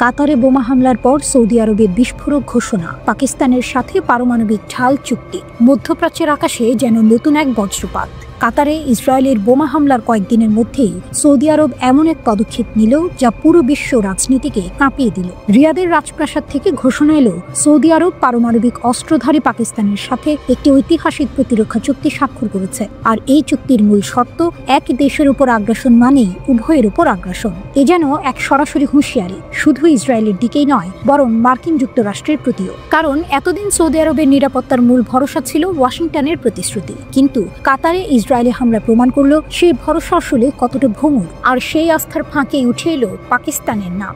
কাতারে বোমা হামলার পর সৌদি আরবের বিস্ফোরক ঘোষণা, পাকিস্তানের সাথে পারমাণবিক ঢাল চুক্তি। মধ্যপ্রাচ্যের আকাশে যেন নতুন এক বজ্রপাত। কাতারে ইসরায়েলের বোমা হামলার কয়েকদিনের মধ্যেই সৌদি আরব এমন এক পদক্ষেপ নিল যা পুরো বিশ্ব রাজনীতিকে কাঁপিয়ে দিল। রিয়াদের রাজপ্রাসাদ থেকে ঘোষণা এলো সৌদি আরব পারমাণবিক অস্ত্রধারী পাকিস্তানের সাথে একটি ঐতিহাসিক প্রতিরক্ষা চুক্তি স্বাক্ষর করেছে। আর এই চুক্তির মূল শর্ত, এক দেশের উপর আগ্রাসন মানেই উভয়ের উপর আগ্রাসন। এ যেন এক সরাসরি হুঁশিয়ারি, শুধু ইসরায়েলের দিকেই নয় বরং মার্কিন যুক্তরাষ্ট্রের প্রতিও। কারণ এতদিন সৌদি আরবের নিরাপত্তার মূল ভরসা ছিল ওয়াশিংটনের প্রতিশ্রুতি, কিন্তু কাতারে ইসরায়েলি হামলা প্রমাণ করলো সেই ভরসা আসলে কতটা ভঙ্গুর। আর সেই আস্থার ফাঁকে উঠে এলো পাকিস্তানের নাম।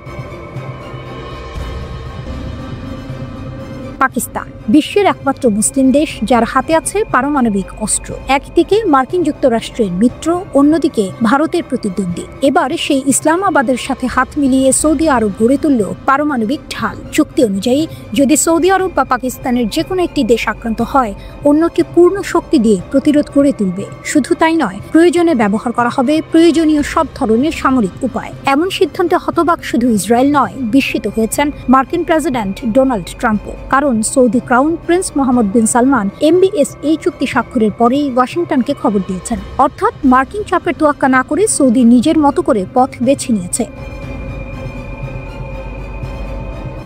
পাকিস্তান বিশ্বের একমাত্র মুসলিম দেশ যার হাতে আছে পারমাণবিক অস্ত্র। একদিকে মার্কিন যুক্তরাষ্ট্রের মিত্র, অন্যদিকে ভারতের প্রতিদ্বন্দ্বী। এবার সেই ইসলামাবাদের সাথে হাত মিলিয়ে সৌদি আরব গড়ে তুলল পারমাণবিক ঢাল। চুক্তি অনুযায়ী যদি সৌদি আরব বা পাকিস্তানের যে কোনো একটি দেশ আক্রান্ত হয়, অন্যটি পূর্ণ শক্তি দিয়ে প্রতিরোধ করে তুলবে। শুধু তাই নয়, প্রয়োজনে ব্যবহার করা হবে প্রয়োজনীয় সব ধরনের সামরিক উপায়। এমন সিদ্ধান্তে হতবাক শুধু ইসরায়েল নয়, বিস্মিত হয়েছেন মার্কিন প্রেসিডেন্ট ডোনাল্ড ট্রাম্পও। কারণ Saudi crown prince Mohammed bin Salman MBS এই চুক্তি স্বাক্ষরের পরেই ওয়াশিংটনকে খবর দিয়েছেন। অর্থাৎ মার্কিন চাপের তোয়াক্কা না করে সৌদি নিজের মতো করে পথ বেছে নিয়েছে।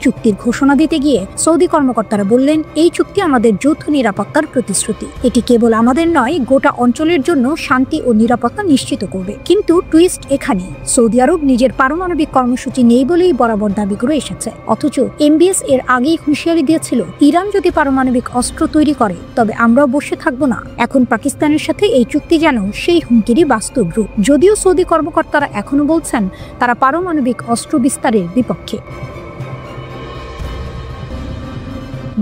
চুক্তির ঘোষণা দিতে গিয়ে সৌদি কর্মকর্তারা বললেন, এই চুক্তি আমাদের যৌথ নিরাপত্তার প্রতিশ্রুতি। এটি কেবল আমাদের নয়, গোটা অঞ্চলের জন্য শান্তি ও নিরাপত্তা নিশ্চিত করবে। কিন্তু টুইস্ট এখানেই, সৌদি আরব নিজের পারমাণবিক কর্মসূচি নেই বলেই বরাবর দাবি করে এসেছে। অথচ MBS এর আগেই হুঁশিয়ারি দিয়েছিল, ইরান যদি পারমাণবিক অস্ত্র তৈরি করে তবে আমরাও বসে থাকবো না। এখন পাকিস্তানের সাথে এই চুক্তি যেন সেই হুমকিরই বাস্তব রূপ। যদিও সৌদি কর্মকর্তারা এখনো বলছেন তারা পারমাণবিক অস্ত্র বিস্তারের বিপক্ষে।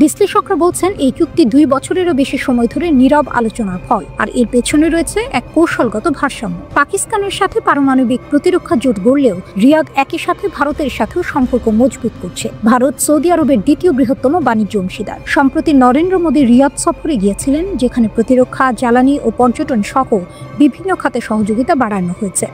বিশ্লেষকরা বলছেন এই চুক্তি 2 বছরেরও বেশি সময় ধরে নীরব আলোচনার ফল, আর এর পেছনে রয়েছে এক কৌশলগত ভারসাম্য। পাকিস্তানের সাথে পারমাণবিক প্রতিরক্ষা জোট গড়লেও রিয়াদ একই সাথে ভারতের সাথেও সম্পর্ক মজবুত করছে। ভারত সৌদি আরবের দ্বিতীয় বৃহত্তম বাণিজ্য অংশীদার। সম্প্রতি নরেন্দ্র মোদী রিয়াদ সফরে গিয়েছিলেন, যেখানে প্রতিরক্ষা, জ্বালানি ও পর্যটন সহ বিভিন্ন খাতে সহযোগিতা বাড়ানো হয়েছে।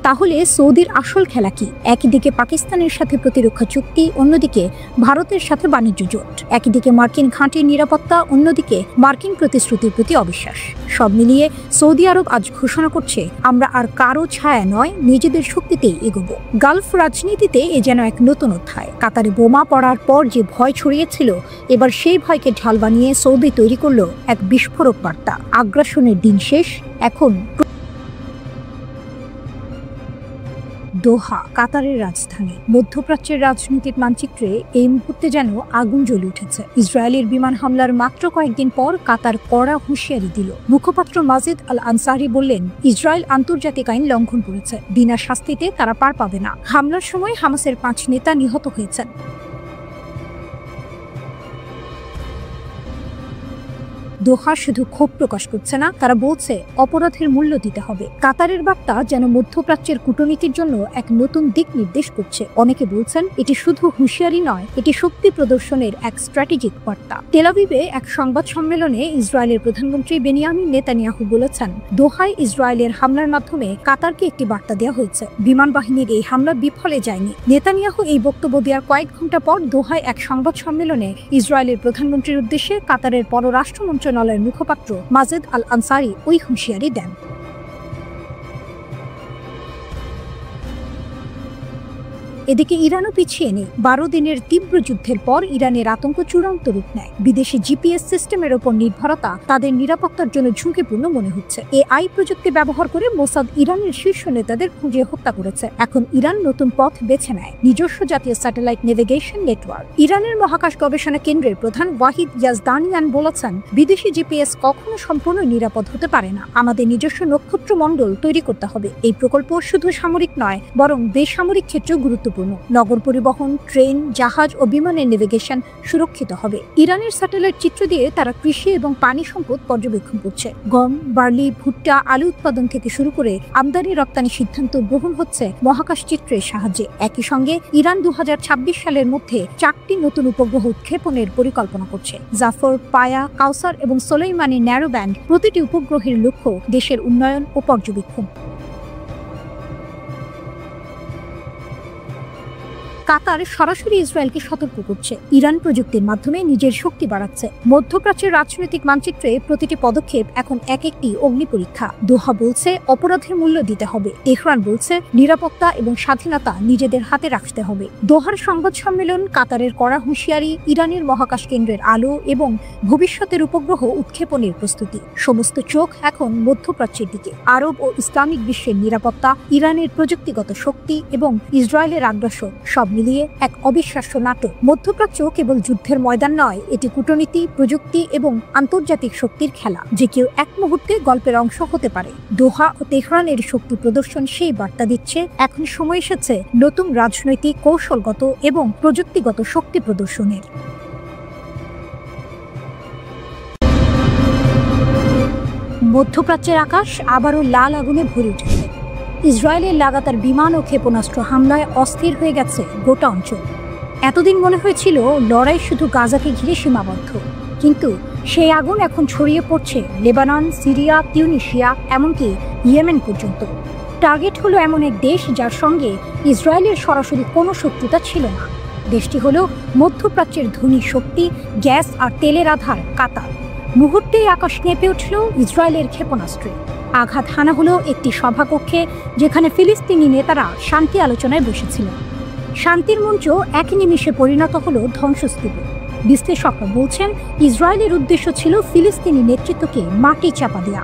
তাহলে সৌদির আসল খেলা কি? একদিকে পাকিস্তানের সাথে প্রতিরক্ষা চুক্তি, অন্যদিকে ভারতের সাথে বাণিজ্য জোট। একদিকে মার্কিন ঘাঁটির নিরাপত্তা, অন্যদিকে মার্কিন প্রতিশ্রুতির প্রতি অবিশ্বাস। সব মিলিয়ে সৌদি আরব আজ ঘোষণা করছে, আমরা আর কারো ছায়া নয়, নিজেদের শক্তিতেই এগোবো। গালফ রাজনীতিতে এ যেন এক নতুন অধ্যায়। কাতারে বোমা পড়ার পর যে ভয় ছড়িয়েছিল, এবার সেই ভয়কে ঢাল বানিয়ে সৌদি তৈরি করলো এক বিস্ফোরক বার্তা। আগ্রাসনের দিন শেষ, এখন দোহা, কাতারের রাজধানী। মধ্যপ্রাচ্যের রাজনৈতিক মানচিত্রে এই মুহূর্তে যেন আগুন জ্বলে উঠেছে। ইসরায়েলের বিমান হামলার মাত্র কয়েকদিন পর কাতার কড়া হুঁশিয়ারি দিল। মুখপাত্র মাজিদ আল আনসারি বললেন, ইসরায়েল আন্তর্জাতিক আইন লঙ্ঘন করেছে, বিনা শাস্তিতে তারা পার পাবে না। হামলার সময় হামাসের 5 নেতা নিহত হয়েছেন। দোহা শুধু ক্ষোভ প্রকাশ করছে না, তারা বলছে অপরাধের মূল্য দিতে হবে। কাতারের বার্তা যেন মধ্যপ্রাচ্যের কূটনীতির জন্য এক নতুন দিক নির্দেশ করছে। অনেকে বলছেন এটি শুধু হুঁশিয়ারি নয়, এটি শক্তি প্রদর্শনের এক স্ট্র্যাটেজিক বার্তা। তেল আবিবে এক সংবাদ সম্মেলনে ইসরায়েলের প্রধানমন্ত্রী বেনিয়ামিন নেতানিয়াহু বলেছেন, দোহায় ইসরায়েলের হামলার মাধ্যমে কাতারকে একটি বার্তা দেওয়া হয়েছে, বিমান বাহিনীর এই হামলা বিফলে যায়নি। নেতানিয়াহু এই বক্তব্য দেওয়ার কয়েক ঘন্টা পর দোহায় এক সংবাদ সম্মেলনে ইসরায়েলের প্রধানমন্ত্রীর উদ্দেশ্যে কাতারের পররাষ্ট্র মন্ত্রণালয়ের মুখপাত্র মাজিদ আল আনসারি ওই হুঁশিয়ারি দেন। এদিকে ইরানও পিছিয়ে নেই। 12 দিনের তীব্র যুদ্ধের পর ইরানের আতঙ্ক চূড়ান্ত রূপ নেয়। বিদেশি GPS সিস্টেমের ওপর নির্ভরতা তাদের নিরাপত্তার জন্য ঝুঁকিপূর্ণ মনে হচ্ছে। AI প্রযুক্তি ব্যবহার করে মোসাদ ইরানের শীর্ষ নেতাদের খুঁজে হত্যা করেছে। এখন ইরান নতুন পথ বেছে নেয়, নিজস্ব জাতীয় স্যাটেলাইট নেভিগেশন নেটওয়ার্ক। ইরানের মহাকাশ গবেষণা কেন্দ্রের প্রধান ওয়াহিদ ইয়াজদানিয়ান বলেছেন, বিদেশি GPS কখনো সম্পূর্ণ নিরাপদ হতে পারে না। আমাদের নিজস্ব নক্ষত্র মণ্ডল তৈরি করতে হবে। এই প্রকল্প শুধু সামরিক নয়, বরং বেসামরিক ক্ষেত্রেও গুরুত্বপূর্ণ। নগর পরিবহন, ট্রেন, জাহাজ ও বিমানের নেভিগেশন সুরক্ষিত হবে। ইরানের স্যাটেলাইট চিত্র দিয়ে তারা কৃষি এবং পানি সম্পদ পর্যবেক্ষণ করছে। গম, বার্লি, ভুট্টা, আলু উৎপাদন থেকে শুরু করে আমদানি রপ্তানি সিদ্ধান্ত গ্রহণ হচ্ছে মহাকাশ চিত্রের সাহায্যে। একই সঙ্গে ইরান 2026 সালের মধ্যে 4টি নতুন উপগ্রহ উৎক্ষেপণের পরিকল্পনা করছে। জাফর, পায়া, কাউসার এবং সোলাইমানি ন্যারো ব্যান্ড প্রতিটি উপগ্রহের লক্ষ্য দেশের উন্নয়ন ও পর্যবেক্ষণ। কাতার সরাসরি ইসরায়েলকে সতর্ক করছে, ইরান প্রযুক্তির মাধ্যমে নিজের শক্তি বাড়াচ্ছে। মধ্যপ্রাচ্যের রাজনৈতিক মানচিত্রে প্রতিটি পদক্ষেপ এখন এক একটি অগ্নি পরীক্ষা। দোহা বলছে অপরাধের মূল্য দিতে হবে, তেহরান বলছে নিরাপত্তা এবং স্বাধীনতা নিজেদের হাতে রাখতে হবে। দোহার সংবাদ সম্মেলন, কাতারের কড়া হুঁশিয়ারি, ইরানের মহাকাশ কেন্দ্রের আলো এবং ভবিষ্যতের উপগ্রহ উৎক্ষেপণের প্রস্তুতি, সমস্ত চোখ এখন মধ্যপ্রাচ্যের দিকে। আরব ও ইসলামিক বিশ্বের নিরাপত্তা, ইরানের প্রযুক্তিগত শক্তি এবং ইসরায়েলের আগ্রাসন সব মিলিয়ে এক অবিশ্বাস্য নাটক। মধ্যপ্রাচ্য কেবল যুদ্ধের ময়দান নয়, এটি কূটনীতি, প্রযুক্তি এবং আন্তর্জাতিক শক্তির খেলা, যে কেউ এক মুহূর্তে গল্পের অংশ হতে পারে। দোহা ও তেহরানের শক্তি প্রদর্শন সেই বার্তা দিচ্ছে এখন সময় এসেছে নতুন রাজনৈতিক, কৌশলগত এবং প্রযুক্তিগত শক্তি প্রদর্শনের। মধ্যপ্রাচ্যের আকাশ আবারও লাল আগুনে ভরে উঠেছে। ইসরায়েলের লাগাতার বিমান ও ক্ষেপণাস্ত্র হামলায় অস্থির হয়ে গেছে গোটা অঞ্চল। এতদিন মনে হয়েছিল লড়াই শুধু গাজাকে ঘিরে সীমাবদ্ধ, কিন্তু সেই আগুন এখন ছড়িয়ে পড়ছে লেবানন, সিরিয়া, তিউনিসিয়া, এমনকি ইয়েমেন পর্যন্ত। টার্গেট হলো এমন এক দেশ যার সঙ্গে ইসরায়েলের সরাসরি কোনো শত্রুতা ছিল না। দেশটি হলো মধ্যপ্রাচ্যের ধনী শক্তি, গ্যাস আর তেলের আধার কাতার। মুহূর্তেই আকাশ কেঁপে উঠল ইসরায়েলের ক্ষেপণাস্ত্রে। আঘাত হানা হলো একটি সভাকক্ষে, যেখানে ফিলিস্তিনি নেতারা শান্তি আলোচনায় বসেছিলেন। শান্তির মঞ্চ এক নিমিষে পরিণত হলো ধ্বংসস্তূপে। বিশ্লেষকরা বলছেন ইসরায়েলের উদ্দেশ্য ছিল ফিলিস্তিনি নেতৃত্বকে মাটি চাপা দেয়া।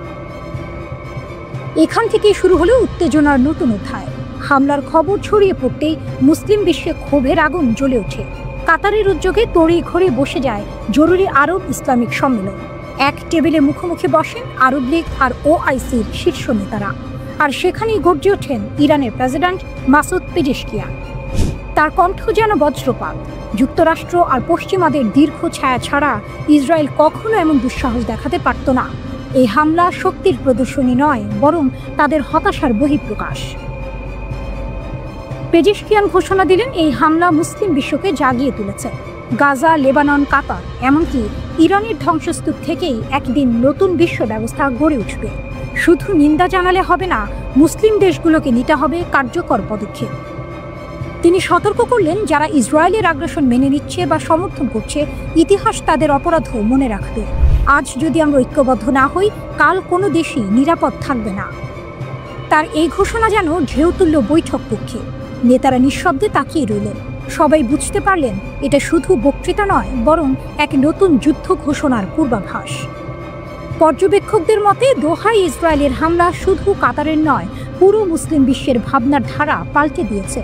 এখান থেকেই শুরু হলো উত্তেজনার নতুন অধ্যায়। হামলার খবর ছড়িয়ে পড়তেই মুসলিম বিশ্বে ক্ষোভের আগুন জ্বলে ওঠে। কাতারের উদ্যোগে তড়িঘড়ি বসে যায় জরুরি আরব ইসলামিক সম্মেলন। এক টেবিলে মুখোমুখি বসেন আরব লীগ আর ওআইসির শীর্ষ নেতারা, আর সেখানেই গর্জে ওঠেন ইরানের প্রেসিডেন্ট মাসুদ পেজেশকিয়ান। তার কণ্ঠ যেন বজ্রপাত। যুক্তরাষ্ট্র আর পশ্চিমাদের দীর্ঘ ছায়া ছাড়া ইসরায়েল কখনো এমন দুঃসাহস দেখাতে পারত না। এই হামলা শক্তির প্রদর্শনী নয়, বরং তাদের হতাশার বহিঃপ্রকাশ। পেজেশকিয়ান ঘোষণা দিলেন এই হামলা মুসলিম বিশ্বকে জাগিয়ে তুলেছে। গাজা, লেবানন, কাতার, এমনকি ইরানের ধ্বংসস্তূপ থেকেই একদিন নতুন বিশ্ব ব্যবস্থা গড়ে উঠবে। শুধু নিন্দা জানালে হবে না, মুসলিম দেশগুলোকে নিতে হবে কার্যকর পদক্ষেপ। তিনি সতর্ক করলেন, যারা ইসরায়েলের আগ্রাসন মেনে নিচ্ছে বা সমর্থন করছে, ইতিহাস তাদের অপরাধও মনে রাখবে। আজ যদি আমরা ঐক্যবদ্ধ না হই, কাল কোনো দেশই নিরাপদ থাকবে না। তার এই ঘোষণা যেন ঢেউ তুলল বৈঠক কক্ষে। নেতারা নিঃশব্দে তাকিয়ে রইলেন। সবাই বুঝতে পারলেন এটা শুধু বক্তৃতা নয়, বরং এক নতুন যুদ্ধ ঘোষণার পূর্বাভাস। পর্যবেক্ষকদের মতে দোহায় ইসরায়েলের হামলা শুধু কাতারের নয়, পুরো মুসলিম বিশ্বের ভাবনার ধারা পাল্টে দিয়েছে।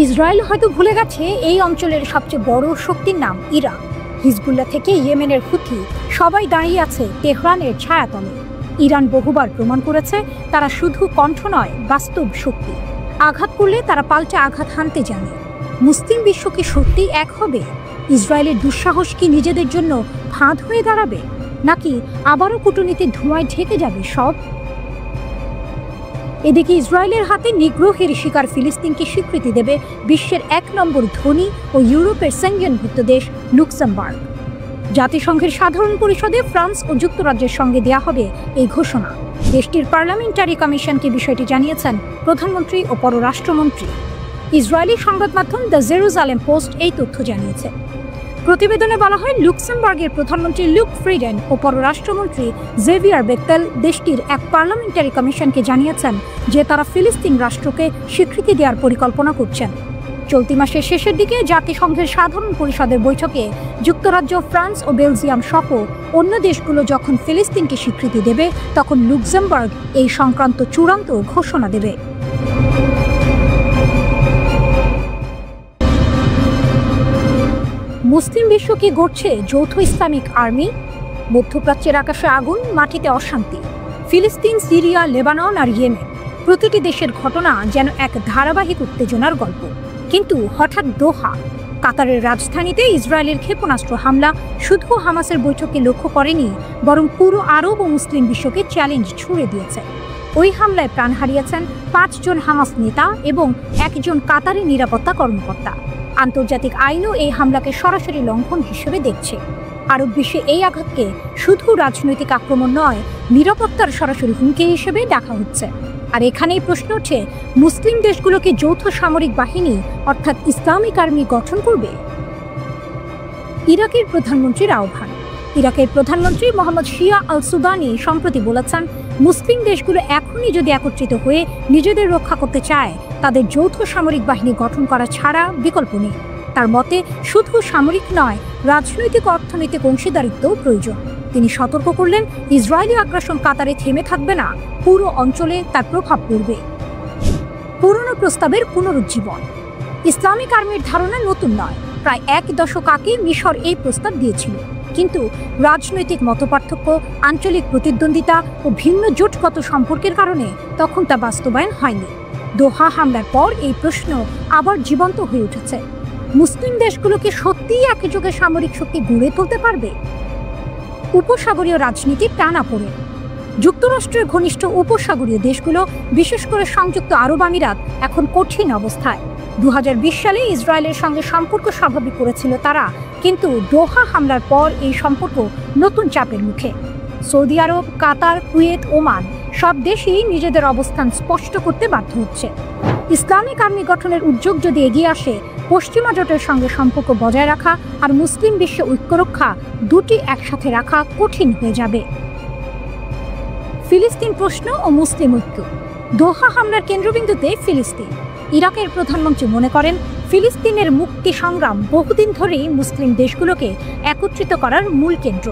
ইসরায়েল হয়তো ভুলে গেছে এই অঞ্চলের সবচেয়ে বড় শক্তির নাম ইরান। হিজবুল্লাহ থেকে ইয়েমেনের হুথি, সবাই দাঁড়িয়ে আছে তেহরানের ছায়াতলে। ইরান বহুবার প্রমাণ করেছে তারা শুধু কণ্ঠ নয়, বাস্তব শক্তি। আঘাত করলে তারা পাল্টে আঘাত হানতে জানে। মুসলিম বিশ্ব কি সত্যিই এক হবে? ইসরায়েলের দুঃসাহস কি নিজেদের জন্য ফাঁদ হয়ে দাঁড়াবে, নাকি আবারও কূটনীতির ধোঁয়ায় ঢেকে যাবে সব? এদিকে ইসরায়েলের হাতে নিগ্রহের শিকার ফিলিস্তিনকে স্বীকৃতি দেবে বিশ্বের 1 নম্বর ধনী ও ইউরোপের সেনজেনভুক্ত দেশ লুক্সেমবার্গ। জাতিসংঘের সাধারণ পরিষদে ফ্রান্স ও যুক্তরাজ্যের সঙ্গে দেয়া হবে এই ঘোষণা। দেশটির পার্লামেন্টারি কমিশনকে বিষয়টি জানিয়েছেন প্রধানমন্ত্রী ও পররাষ্ট্রমন্ত্রী। ইসরায়েলি সংবাদ মাধ্যম দ্য জেরুজালেম পোস্ট এই তথ্য জানিয়েছে। প্রতিবেদনে বলা হয়, লুক্সেমবার্গের প্রধানমন্ত্রী লুক ফ্রিডেন ও পররাষ্ট্রমন্ত্রী জেভিয়ার বেকতেল দেশটির এক পার্লামেন্টারি কমিশনকে জানিয়েছেন যে তারা ফিলিস্তিন রাষ্ট্রকে স্বীকৃতি দেওয়ার পরিকল্পনা করছেন। চলতি মাসের শেষের দিকে জাতিসংঘের সাধারণ পরিষদের বৈঠকে যুক্তরাজ্য, ফ্রান্স ও বেলজিয়াম সহ অন্য দেশগুলো যখন ফিলিস্তিনকে স্বীকৃতি দেবে, তখন লুক্সেমবার্গ এই সংক্রান্ত চূড়ান্ত ঘোষণা দেবে। মুসলিম বিশ্ব কি গড়ছে যৌথ ইসলামিক আর্মি? মধ্যপ্রাচ্যের আকাশে আগুন, মাটিতে অশান্তি। ফিলিস্তিন, সিরিয়া, লেবানন আর ইয়েমেন, প্রতিটি দেশের ঘটনা যেন এক ধারাবাহিক উত্তেজনার গল্প। কিন্তু হঠাৎ দোহা, কাতারের রাজধানীতে ইসরায়েলের ক্ষেপণাস্ত্র হামলা শুধু হামাসের বৈঠকে লক্ষ্য করেনি, বরং পুরো আরব ও মুসলিম বিশ্বকে চ্যালেঞ্জ ছুড়ে দিয়েছে। ওই হামলায় প্রাণ হারিয়েছেন 5 জন হামাস নেতা এবং 1 জন কাতারি নিরাপত্তা কর্মকর্তা। আন্তর্জাতিক আইনও এই হামলাকে সরাসরি লঙ্ঘন হিসেবে দেখছে। আরব বিশ্বে এই আঘাতকে শুধু রাজনৈতিক আক্রমণ নয়, নিরাপত্তার সরাসরি হুমকি হিসেবে দেখা হচ্ছে। আর এখানেই প্রশ্ন ওঠে, মুসলিম দেশগুলোকে যৌথ সামরিক বাহিনী অর্থাৎ ইসলামিক আর্মি গঠন করবে? ইরাকের প্রধানমন্ত্রীর আহ্বান। ইরাকের প্রধানমন্ত্রী মোহাম্মদ শিয়া আল সুদানি সম্প্রতি বলেছেন, মুসলিম দেশগুলো এখনই যদি একত্রিত হয়ে নিজেদের রক্ষা করতে চায়, তাদের যৌথ সামরিক বাহিনী গঠন করা ছাড়া বিকল্প নেই। তার মতে শুধু সামরিক নয়, রাজনৈতিক অর্থনৈতিক অংশীদারিত্বও প্রয়োজন। তিনি সতর্ক করলেন, ইসরায়েলি আগ্রাসন কাতারে থেমে থাকবে না, পুরো অঞ্চলে তার প্রভাব পড়বে। পুরনো প্রস্তাবের পুনরুজ্জীবন। ইসলামিক আর্মির ধারণা নতুন নয়। প্রায় এক দশক আগে মিশর এই প্রস্তাব দিয়েছিল, কিন্তু রাজনৈতিক মতপার্থক্য, আঞ্চলিক প্রতিদ্বন্দ্বিতা ও ভিন্ন জোটগত সম্পর্কের কারণে তখন তা বাস্তবায়ন হয়নি। দোহা হামলার পর এই প্রশ্ন আবার জীবন্ত হয়ে উঠেছে। মুসলিম দেশগুলোকে সত্যিই একযোগে সামরিক শক্তি গড়ে তুলতে পারবে? উপসাগরীয় রাজনীতির টানাপোড়েন। যুক্তরাষ্ট্রের ঘনিষ্ঠ উপসাগরীয় দেশগুলো, বিশেষ করে সংযুক্ত আরব আমিরাত, এখন কঠিন অবস্থায়। 2020 সালে ইসরায়েলের সঙ্গে সম্পর্ক স্বাভাবিক করেছিল তারা, কিন্তু দোহা হামলার পর এই সম্পর্ক নতুন চাপের মুখে। সৌদি আরব, কাতার, কুয়েত, ওমান সব দেশই নিজেদের অবস্থান স্পষ্ট করতে বাধ্য হচ্ছে। ইসলামিক আর্মি গঠনের উদ্যোগ যদি এগিয়ে আসে, পশ্চিমা জোটের সঙ্গে সম্পর্ক বজায় রাখা আর মুসলিম বিশ্বে ঐক্য রক্ষা দুটি একসাথে রাখা কঠিন হয়ে যাবে। ফিলিস্তিন প্রশ্ন ও মুসলিম ঐক্য। দোহা হামলার কেন্দ্রবিন্দুতে ফিলিস্তিন। ইরাকের প্রধানমন্ত্রী মনে করেন, ফিলিস্তিনের মুক্তি সংগ্রাম বহুদিন ধরেই মুসলিম দেশগুলোকে একত্রিত করার মূল কেন্দ্র।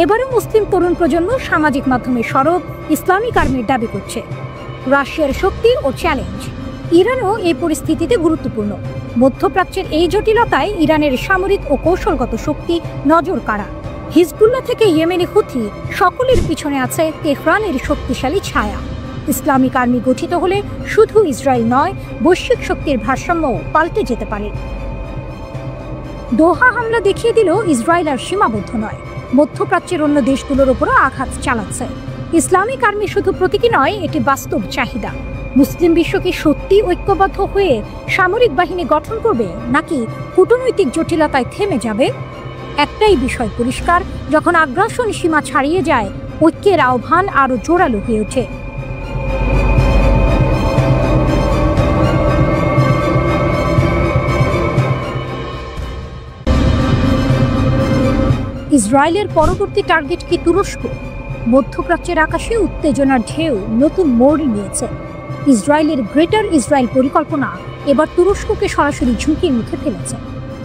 এবারও মুসলিম তরুণ প্রজন্ম সামাজিক মাধ্যমে সরব ইসলামিক আর্মির দাবি করছে। রাশিয়ার শক্তি ও চ্যালেঞ্জ। ইরানও এই পরিস্থিতিতে গুরুত্বপূর্ণ। মধ্যপ্রাচ্যের এই জটিলতায় ইরানের সামরিক ও কৌশলগত শক্তি নজর কাড়া। হিজবুল্লাহ থেকে ইয়েমেনি হুথি, সকলের পিছনে আছে তেহরানের শক্তিশালী ছায়া। ইসলামিক আর্মি গঠিত হলে শুধু ইসরায়েল নয়, বৈশ্বিক শক্তির ভারসাম্যও পাল্টে যেতে পারে। দোহা হামলা দেখিয়ে দিল ইসরায়েল আর সীমাবদ্ধ নয়, মধ্যপ্রাচ্যের অন্য দেশগুলোর উপরও আঘাত চালাচ্ছে। ইসলামিক আর্মি শুধু প্রতীকী নয়, এটি বাস্তব চাহিদা। মুসলিম বিশ্ব কি সত্যি ঐক্যবদ্ধ হয়ে সামরিক বাহিনী গঠন করবে, নাকি কূটনৈতিক জটিলতায় থেমে যাবে? একটাই বিষয় পরিষ্কার, যখন আগ্রাসন সীমা ছাড়িয়ে যায়, ঐক্যের আহ্বান আরও জোরালো হয়ে ওঠে। ইসরায়েলের পরবর্তী টার্গেট কি তুরস্ক? মধ্যপ্রাচ্যের আকাশে উত্তেজনার ঢেউ নতুন মোড় নিয়েছে। ইসরায়েলের গ্রেটার ইসরায়েল পরিকল্পনা এবার তুরস্ককে সরাসরি ঝুঁকির মুখে ফেলেছে।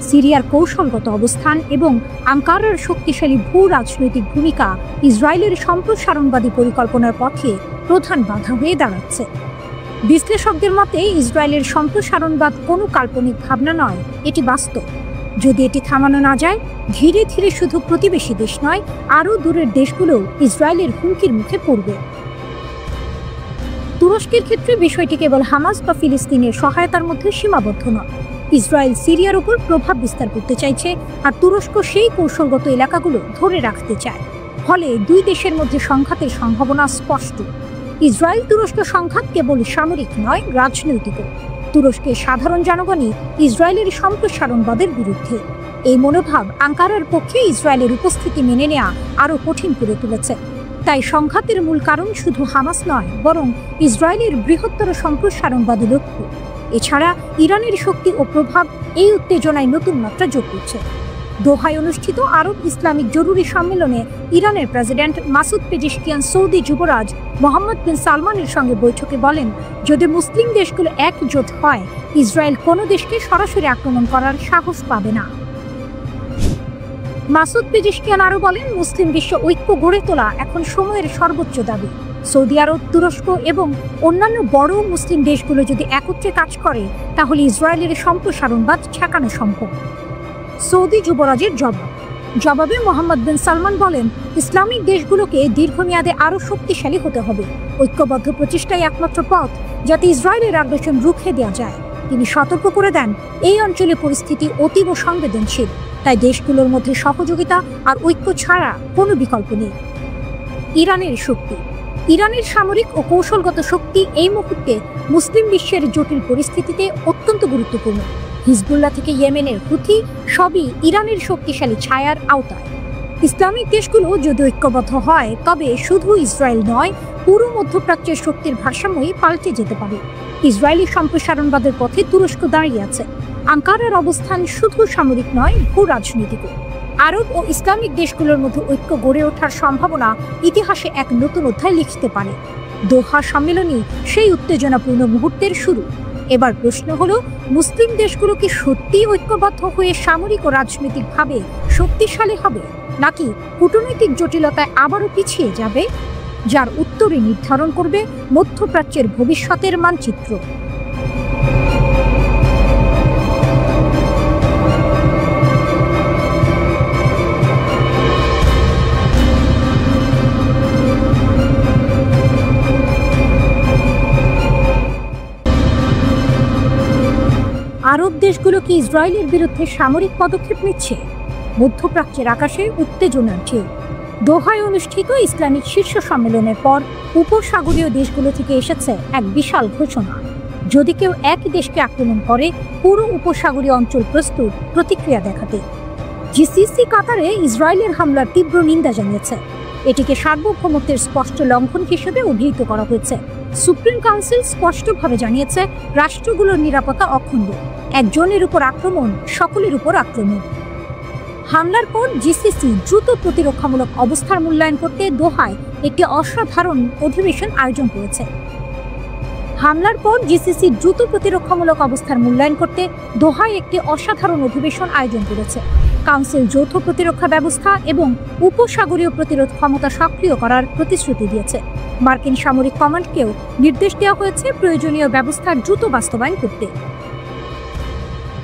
সিরিয়ার কৌশলগত অবস্থান এবং আঙ্কারার শক্তিশালী ভূ রাজনৈতিক ভূমিকা ইসরায়েলের সম্প্রসারণবাদী পরিকল্পনার পথে প্রধান বাধা হয়ে দাঁড়াচ্ছে। বিশ্লেষকদের মতে ইসরায়েলের সম্প্রসারণবাদ কোনো কাল্পনিক ভাবনা নয়, এটি বাস্তব। যদি এটি থামানো না যায়, ধীরে ধীরে শুধু প্রতিবেশী দেশ নয়, আরও দূরের দেশগুলোও ইসরায়েলের হুমকির মুখে পড়বে। তুরস্কের ক্ষেত্রে বিষয়টি কেবল হামাস বা ফিলিস্তিনের সহায়তার মধ্যে সীমাবদ্ধ নয়। ইসরায়েল সিরিয়ার উপর প্রভাব বিস্তার করতে চাইছে, আর তুরস্ক সেই কৌশলগত এলাকাগুলো ধরে রাখতে চায়। ফলে দুই দেশের মধ্যে সংঘাতের সম্ভাবনা স্পষ্ট। ইসরায়েল তুরস্ক সংঘাত কেবল সামরিক নয়, রাজনৈতিকও। তুরস্কের সাধারণ জনগণই ইসরায়েলের সম্প্রসারণবাদের বিরুদ্ধে। এই মনোভাব আঙ্কারার পক্ষে ইসরায়েলের উপস্থিতি মেনে নেওয়া আরও কঠিন করে তুলেছে। তাই সংঘাতের মূল কারণ শুধু হামাস নয়, বরং ইসরায়েলের বৃহত্তর সম্প্রসারণবাদী লক্ষ্য। এছাড়া ইরানের শক্তি ও প্রভাব এই উত্তেজনায় নতুন মাত্রা যোগ করছে। দোহায় অনুষ্ঠিত আরব ইসলামিক জরুরি সম্মেলনে ইরানের প্রেসিডেন্ট মাসুদ পেজিশকিয়ান সৌদি যুবরাজ মোহাম্মদ বিন সালমানের সঙ্গে বৈঠকে বলেন, যদি মুসলিম দেশগুলো একজোট হয়, ইসরায়েল কোনো দেশকে সরাসরি আক্রমণ করার সাহস পাবে না। মাসুদ পেজিশকিয়ান আরও বলেন, মুসলিম বিশ্ব ঐক্য গড়ে তোলা এখন সময়ের সর্বোচ্চ দাবি। সৌদি আরব, তুরস্ক এবং অন্যান্য বড় মুসলিম দেশগুলো যদি একত্রে কাজ করে, তাহলে ইসরায়েলের সম্প্রসারণবাদ ঠেকানো সম্ভব। সৌদি যুবরাজের জবাবে মোহাম্মদ বিন সালমান বলেন, ইসলামিক দেশগুলোকে দীর্ঘমেয়াদে আরও শক্তিশালী হতে হবে। ঐক্যবদ্ধ প্রচেষ্টাই একমাত্র পথ, যাতে ইসরায়েলের আগ্রাসন রুখে দেওয়া যায়। তিনি সতর্ক করে দেন, এই অঞ্চলে পরিস্থিতি অতীব সংবেদনশীল, তাই দেশগুলোর মধ্যে সহযোগিতা আর ঐক্য ছাড়া কোনো বিকল্প নেই। ইরানের শক্তি। ইরানের সামরিক ও কৌশলগত শক্তি এই মুহূর্তে মুসলিম বিশ্বের জটিল পরিস্থিতিতে অত্যন্ত গুরুত্বপূর্ণ। হিজবুল্লাহ থেকে ইয়েমেনের হুথি সবই ইরানের শক্তিশালী ছায়ার আওতায়। ইসলামিক দেশগুলো যদি ঐক্যবদ্ধ হয় তবে শুধু ইসরায়েল নয়, পুরো মধ্যপ্রাচ্যের শক্তির ভারসাম্যই পাল্টে যেতে পারে। ইসরায়েলি সম্প্রসারণবাদের পথে তুরস্ক দাঁড়িয়ে আছে। আঙ্কারার অবস্থান শুধু সামরিক নয়, ভূ রাজনীতিকও। আরব ও ইসলামিক দেশগুলোর মধ্যে ঐক্য গড়ে ওঠার সম্ভাবনা ইতিহাসে এক নতুন অধ্যায় লিখতে পারে। দোহা সম্মেলনই সেই উত্তেজনাপূর্ণ মুহূর্তের শুরু। এবার প্রশ্ন হলো, মুসলিম দেশগুলো কি সত্যি ঐক্যবদ্ধ হয়ে সামরিক ও রাজনৈতিকভাবে শক্তিশালী হবে, নাকি কূটনৈতিক জটিলতায় আবারও পিছিয়ে যাবে? যার উত্তরই নির্ধারণ করবে মধ্যপ্রাচ্যের ভবিষ্যতের মানচিত্র। আরব দেশগুলো কি ইসরায়েলের বিরুদ্ধে সামরিক পদক্ষেপ নিচ্ছে? মধ্যপ্রাচ্যের আকাশে উত্তেজনার ঢেউ। দোহায় অনুষ্ঠিত ইসলামিক শীর্ষ সম্মেলনের পর উপসাগরীয় দেশগুলো থেকে এসেছে এক বিশাল ঘোষণা। যদি কেউ এক দেশকে আক্রমণ করে, পুরো উপসাগরীয় অঞ্চল প্রস্তুত প্রতিক্রিয়া দেখাতে। জিসিসি কাতারে ইসরায়েলের হামলার তীব্র নিন্দা জানিয়েছে। এটিকে সার্বভৌমত্বের স্পষ্ট লঙ্ঘন হিসেবে অভিহিত করা হয়েছে। সুপ্রিম কাউন্সিল স্পষ্টভাবে জানিয়েছে, রাষ্ট্রগুলোর নিরাপত্তা অখণ্ড। একজনের উপর আক্রমণ সকলের উপর আক্রমণ। হামলার পর জিসিসি দ্রুত প্রতিরক্ষামূলক অবস্থার মূল্যায়ন করতে দোহায় একটি অসাধারণ অধিবেশন আয়োজন করেছে। কাউন্সিল যৌথ প্রতিরক্ষা ব্যবস্থা এবং উপসাগরীয় প্রতিরোধ ক্ষমতা সক্রিয় করার প্রতিশ্রুতি দিয়েছে। মার্কিন সামরিক কমান্ডকেও নির্দেশ দেওয়া হয়েছে প্রয়োজনীয় ব্যবস্থা দ্রুত বাস্তবায়ন করতে।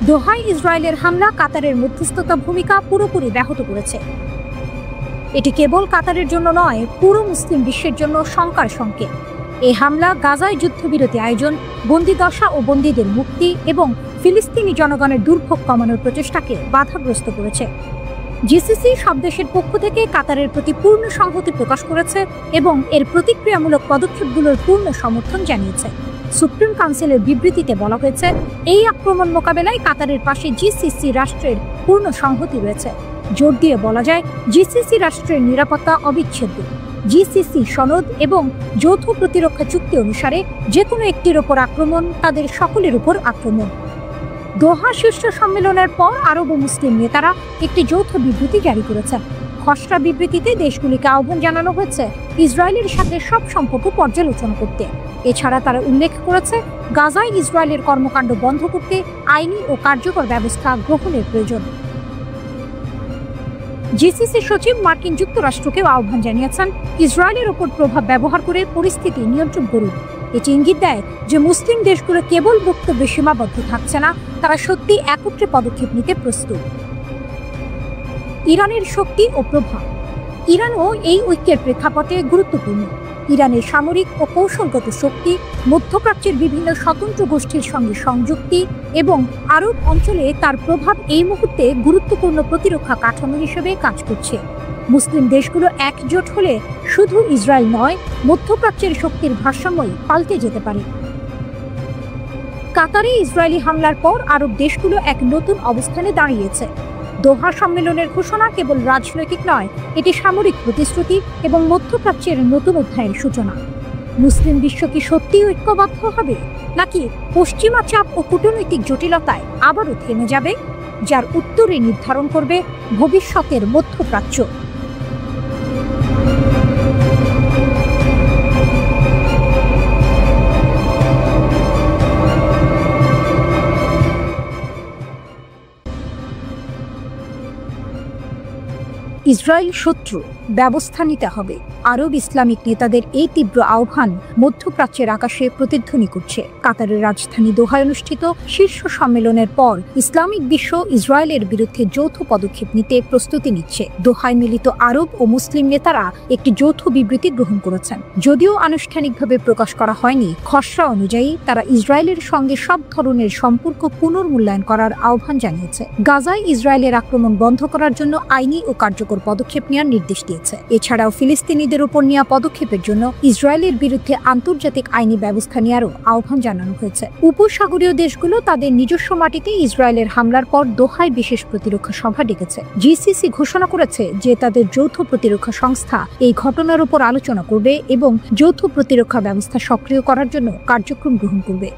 দোহায় ইসরায়েলের হামলা কাতারের মধ্যস্থতা ভূমিকা পুরোপুরি ব্যাহত করেছে। এটি কেবল কাতারের জন্য নয়, পুরো মুসলিম বিশ্বের জন্য শঙ্কার সংকেত। এই হামলা গাজায় যুদ্ধবিরতি আয়োজন, বন্দিদশা ও বন্দীদের মুক্তি এবং ফিলিস্তিনি জনগণের দুর্ভোগ কমানোর প্রচেষ্টাকে বাধাগ্রস্ত করেছে। জিসিসি সব দেশের পক্ষ থেকে কাতারের প্রতি পূর্ণ সংহতি প্রকাশ করেছে এবং এর প্রতিক্রিয়ামূলক পদক্ষেপগুলোর পূর্ণ সমর্থন জানিয়েছে। সুপ্রিম কাউন্সিলের বিবৃতিতে বলা হয়েছে, এই আক্রমণ মোকাবেলায় কাতারের পাশে জিসিসি রাষ্ট্রের পূর্ণ সংহতি রয়েছে। জোর দিয়ে বলা যায়, জিসিসি রাষ্ট্রের নিরাপত্তা অবিচ্ছেদ্য। জিসিসি সনদ এবং যৌথ প্রতিরক্ষা চুক্তি অনুসারে যে কোনো একটির ওপর আক্রমণ তাদের সকলের উপর আক্রমণ। দোহা শীর্ষ সম্মেলনের পর আরব ও মুসলিম নেতারা একটি যৌথ বিবৃতি জারি করেছেন। খসড়া বিবৃতিতে দেশগুলিকে আহ্বান জানানো হয়েছে ইসরায়েলের সাথে সব সম্পর্ক পর্যালোচনা করতে। এছাড়া তারা উল্লেখ করেছে, গাজায় ইসরায়েলের কর্মকাণ্ড বন্ধ করতে আইনি ও কার্যকর ব্যবস্থা গ্রহণের প্রয়োজন। জিসিসি সচিব মার্কিন যুক্তরাষ্ট্রকেও আহ্বান জানিয়েছেন, ইসরায়েলের ওপর প্রভাব ব্যবহার করে পরিস্থিতি নিয়ন্ত্রণ করুন। এটি ইঙ্গিত দেয় যে মুসলিম দেশগুলো কেবল বক্তব্যে সীমাবদ্ধ থাকছে না, তারা সত্যি একত্রে পদক্ষেপ নিতে প্রস্তুত। ইরানের শক্তি ও প্রভাব। ইরানও এই ঐক্যের প্রেক্ষাপটে গুরুত্বপূর্ণ। ইরানের সামরিক ও কৌশলগত শক্তি, মধ্যপ্রাচ্যের বিভিন্ন স্বতন্ত্র গোষ্ঠীর সঙ্গে সংযুক্তি এবং আরব অঞ্চলে তার প্রভাব এই মুহূর্তে গুরুত্বপূর্ণ প্রতিরক্ষা কাঠামো হিসেবে কাজ করছে। মুসলিম দেশগুলো একজোট হলে শুধু ইসরায়েল নয়, মধ্যপ্রাচ্যের শক্তির ভারসাম্যই পাল্টে যেতে পারে। কাতারে ইসরায়েলি হামলার পর আরব দেশগুলো এক নতুন অবস্থানে দাঁড়িয়েছে। দোহা সম্মেলনের ঘোষণা কেবল রাজনৈতিক নয়, এটি সামরিক প্রতিশ্রুতি এবং মধ্যপ্রাচ্যের নতুন অধ্যায়ের সূচনা। মুসলিম বিশ্ব কি সত্যিই ঐক্যবদ্ধ হবে, নাকি পশ্চিমা চাপ ও কূটনৈতিক জটিলতায় আবারও থেমে যাবে? যার উত্তরই নির্ধারণ করবে ভবিষ্যতের মধ্যপ্রাচ্য। ইসরায়েল শত্রু, ব্যবস্থা নিতে হবে। আরব ইসলামিক নেতাদের এই তীব্র আহ্বান মধ্যপ্রাচ্যের আকাশে প্রতিধ্বনি করছে। কাতারের রাজধানী দোহায় অনুষ্ঠিত শীর্ষ সম্মেলনের পর ইসলামিক বিশ্ব ইসরায়েলের বিরুদ্ধে যৌথ পদক্ষেপ নিতে প্রস্তুতি নিচ্ছে। দোহায় মিলিত আরব ও মুসলিম নেতারা একটি যৌথ বিবৃতি গ্রহণ করেছেন। যদিও আনুষ্ঠানিকভাবে প্রকাশ করা হয়নি, খসড়া অনুযায়ী তারা ইসরায়েলের সঙ্গে সব ধরনের সম্পর্ক পুনর্মূল্যায়ন করার আহ্বান জানিয়েছে। গাজায় ইসরায়েলের আক্রমণ বন্ধ করার জন্য আইনি ও কার্যকর কার্যকর পদক্ষেপ নেওয়ার নির্দেশ দিয়েছে। এছাড়াও ফিলিস্তিনিদের উপর নেওয়া পদক্ষেপের জন্য ইসরায়েলের বিরুদ্ধে আন্তর্জাতিক আইনি ব্যবস্থা নেওয়ারও আহ্বান জানানো হয়েছে। উপসাগরীয় দেশগুলো তাদের নিজস্ব মাটিতে ইসরায়েলের হামলার পর দোহায় বিশেষ প্রতিরক্ষা সভা ডেকেছে। জিসিসি ঘোষণা করেছে যে তাদের যৌথ প্রতিরক্ষা সংস্থা এই ঘটনার উপর আলোচনা করবে এবং যৌথ প্রতিরক্ষা ব্যবস্থা সক্রিয় করার জন্য কার্যক্রম গ্রহণ করবে।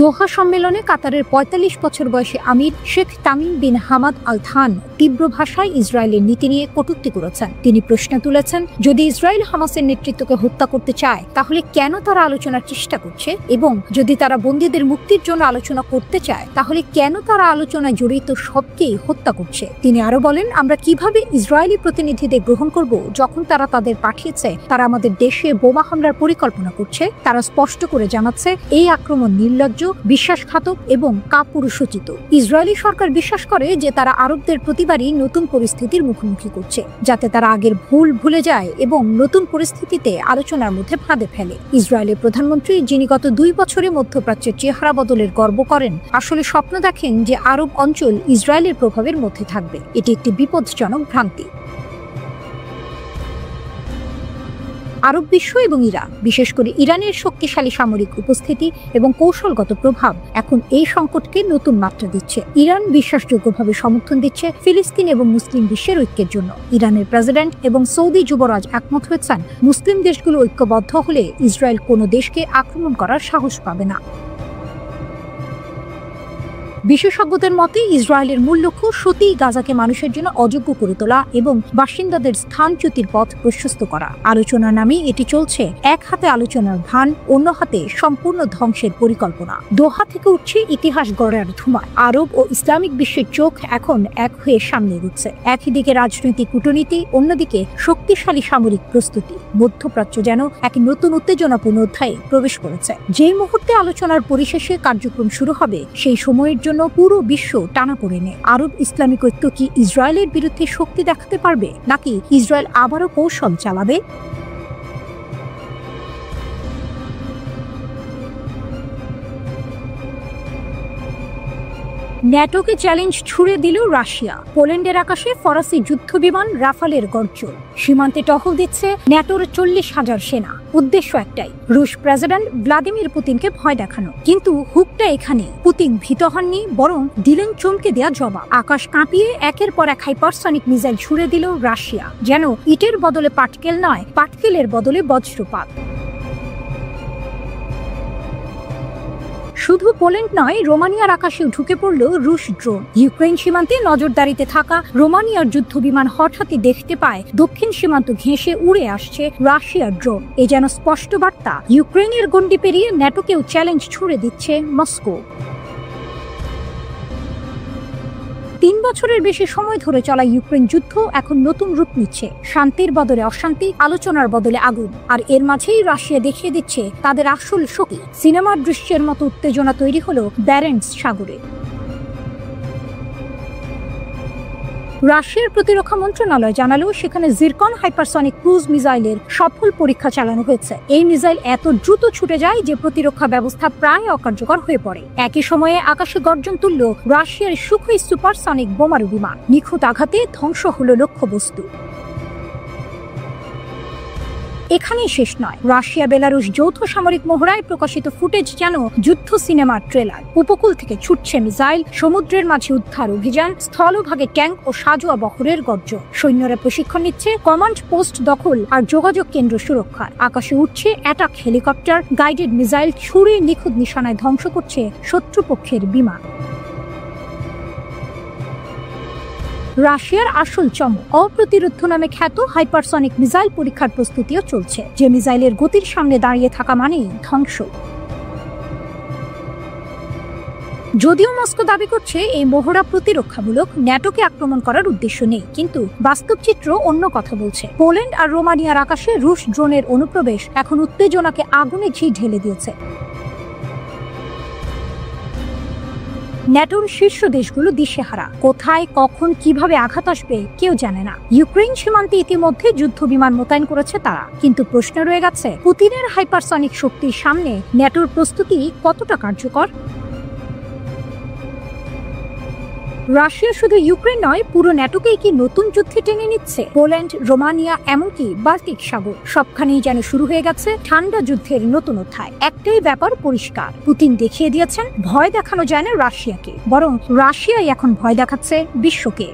দোহা সম্মেলনে কাতারের ৪৫ বছর বয়সী emir Sheikh Tamim bin Hamad Al Thani তীব্র ভাষায় ইসরায়েলের নীতি নিয়ে কটূক্তি করেছেন। তিনি প্রশ্ন তুলেছেন, যদি ইসরায়েল হামাসের নেতৃত্বকে হত্যা করতে চায় তাহলে কেন তারা আলোচনার চেষ্টা করছে, এবং যদি তারা বন্দীদের মুক্তির জন্য আলোচনা করতে চায় তাহলে কেন তারা আলোচনায় জড়িত সবকেই হত্যা করছে। তিনি আরো বলেন, আমরা কিভাবে ইসরায়েলি প্রতিনিধিদের গ্রহণ করব যখন তারা তাদের পাঠিয়েছে তারা আমাদের দেশে বোমা হামলার পরিকল্পনা করছে। তারা স্পষ্ট করে জানাচ্ছে এই আক্রমণ নির্লজ্জ, বিশ্বাসঘাতক এবং কাপুরুষোচিত। ইসরায়েলি সরকার বিশ্বাস করে যে তারা আরবদের প্রতিবারই নতুন পরিস্থিতির মুখোমুখি করছে, যাতে তারা আগের ভুল ভুলে যায় এবং নতুন পরিস্থিতিতে আলোচনার মধ্যে ফাঁদে ফেলে। ইসরায়েলের প্রধানমন্ত্রী, যিনি গত 2 বছরে মধ্যপ্রাচ্যের চেহারা বদলের গর্ব করেন, আসলে স্বপ্ন দেখেন যে আরব অঞ্চল ইসরায়েলের প্রভাবের মধ্যে থাকবে। এটি একটি বিপজ্জনক ভ্রান্তি। আরব বিশ্ব এবং ইরান, বিশেষ করে ইরানের শক্তিশালী সামরিক উপস্থিতি এবং কৌশলগত প্রভাব এখন এই সংকটকে নতুন মাত্রা দিচ্ছে। ইরান বিশ্বাসযোগ্যভাবে সমর্থন দিচ্ছে ফিলিস্তিন এবং মুসলিম বিশ্বের ঐক্যের জন্য। ইরানের প্রেসিডেন্ট এবং সৌদি যুবরাজ একমত হয়েছেন, মুসলিম দেশগুলো ঐক্যবদ্ধ হলে ইসরায়েল কোনো দেশকে আক্রমণ করার সাহস পাবে না। বিশেষজ্ঞদের মতে ইসরায়েলের মূল লক্ষ্য সত্যিই গাজাকে মানুষের জন্য অযোগ্য করে তোলা এবং বাসিন্দাদের স্থানচ্যুতির পথ প্রশস্ত করা। আলোচনার নামে এটি চলছে এক হাতে আলোচনার ভান, অন্য হাতে সম্পূর্ণ ধ্বংসের পরিকল্পনা। দোহা থেকে উঠছে ইতিহাস গড়ার ধুমায়। আরব ও ইসলামিক বিশ্বের চোখ এখন এক হয়ে সামনে এগোচ্ছে। একই দিকে রাজনৈতিক কূটনীতি, অন্যদিকে শক্তিশালী সামরিক প্রস্তুতি। মধ্যপ্রাচ্য যেন এক নতুন উত্তেজনাপূর্ণ অধ্যায়ে প্রবেশ করেছে। যেই মুহূর্তে আলোচনার পরিশেষে কার্যক্রম শুরু হবে সেই সময়ের জন্য পুরো বিশ্ব টানাপোড়েনে। আরব ইসলামিক ঐক্য কি ইসরায়েলের বিরুদ্ধে শক্তি দেখাতে পারবে, নাকি ইসরায়েল আবারও কৌশল চালাবে? ন্যাটোকে চ্যালেঞ্জ ছুড়ে দিল রাশিয়া। পোল্যান্ডের আকাশে ফরাসি যুদ্ধ বিমান রাফালের গর্জন। সীমান্তে টহল দিচ্ছে ন্যাটোর 40,000 সেনা। উদ্দেশ্য একটাই, রুশ প্রেসিডেন্ট ভ্লাদিমির পুতিনকে ভয় দেখানো। কিন্তু হুকটা এখানে, পুতিন ভীত হননি, বরং দিলেন চমকে দেওয়া জবাব। আকাশ কাঁপিয়ে একের পর এক হাইপারসনিক মিসাইল ছুড়ে দিল রাশিয়া। যেন ইটের বদলে পাটকেল নয়, পাটকেলের বদলে বজ্রপাত। শুধু পোল্যান্ড নয়, রোমানিয়ার আকাশেও ঢুকে পড়ল রুশ ড্রোন। ইউক্রেন সীমান্তে নজরদারিতে থাকা রোমানিয়ার যুদ্ধ বিমান হঠাৎই দেখতে পায় দক্ষিণ সীমান্ত ঘেঁষে উড়ে আসছে রাশিয়ার ড্রোন। এ যেন স্পষ্ট বার্তা, ইউক্রেনের গণ্ডি পেরিয়ে ন্যাটোকেও চ্যালেঞ্জ ছুড়ে দিচ্ছে মস্কো। 3 বছরের বেশি সময় ধরে চলা ইউক্রেন যুদ্ধ এখন নতুন রূপ নিচ্ছে। শান্তির বদলে অশান্তি, আলোচনার বদলে আগুন। আর এর মাঝেই রাশিয়া দেখিয়ে দিচ্ছে তাদের আসল শক্তি। সিনেমার দৃশ্যের মতো উত্তেজনা তৈরি হলো ব্যারেন্টস সাগরে। রাশিয়ার প্রতিরক্ষা মন্ত্রণালয় জানালো সেখানে জিরকন হাইপারসনিক ক্রুজ মিসাইলের সফল পরীক্ষা চালানো হয়েছে। এই মিসাইল এত দ্রুত ছুটে যায় যে প্রতিরক্ষা ব্যবস্থা প্রায় অকার্যকর হয়ে পড়ে। একই সময়ে আকাশে গর্জন তুলল রাশিয়ার সুখোই সুপারসনিক বোমারু বিমান। নিখুঁত আঘাতে ধ্বংস হলো লক্ষ্যবস্তু। এখানেই শেষ নয়, রাশিয়া বেলারুশ যৌথ সামরিক মহড়ায় প্রকাশিত ফুটেজ যেন যুদ্ধ সিনেমার ট্রেলার। উপকূল থেকে ছুটছে মিসাইল, সমুদ্রের মাঝে উদ্ধার অভিযান, স্থলভাগে ট্যাঙ্ক ও সাজোয়া বহরের গর্জন। সৈন্যরা প্রশিক্ষণ নিচ্ছে কমান্ড পোস্ট দখল আর যোগাযোগ কেন্দ্র সুরক্ষার। আকাশে উঠছে অ্যাটাক হেলিকপ্টার, গাইডেড মিসাইল ছুড়ে নিখুঁত নিশানায় ধ্বংস করছে শত্রুপক্ষের বিমান। রাশিয়ার আসল চমক, অপ্রতিরোধ্য নামে খ্যাত হাইপারসনিক মিসাইল পরীক্ষার প্রস্তুতিও চলছে। যে মিসাইলের গতির সামনে দাঁড়িয়ে থাকা মানেই ধ্বংস। যদিও মস্কো দাবি করছে এই মহড়া প্রতিরক্ষামূলক, ন্যাটোকে আক্রমণ করার উদ্দেশ্য নেই, কিন্তু বাস্তব চিত্র অন্য কথা বলছে। পোল্যান্ড আর রোমানিয়ার আকাশে রুশ ড্রোনের অনুপ্রবেশ এখন উত্তেজনাকে আগুনে ঘি ঢেলে দিয়েছে। ন্যাটোর শীর্ষ দেশগুলো দিশেহারা। কোথায়, কখন, কিভাবে আঘাত আসবে কেউ জানে না। ইউক্রেন সীমান্তে ইতিমধ্যে যুদ্ধ বিমান মোতায়েন করেছে তারা, কিন্তু প্রশ্ন রয়ে গেছে, পুতিনের হাইপারসনিক শক্তির সামনে ন্যাটোর প্রস্তুতি কতটা কার্যকর? রাশিয়া শুধু ইউক্রেন নয়, পুরো ন্যাটোকেই কি নতুন যুদ্ধে টেনে নিচ্ছে? পোল্যান্ড, রোমানিয়া, এমনকি বাল্টিক সাগর সবখানেই যেন শুরু হয়ে গেছে ঠান্ডা যুদ্ধের নতুন অধ্যায়। একটাই ব্যাপার পরিষ্কার, পুতিন দেখিয়ে দিয়েছেন ভয় দেখানো যায় না রাশিয়াকে, বরং রাশিয়াই এখন ভয় দেখাচ্ছে বিশ্বকে।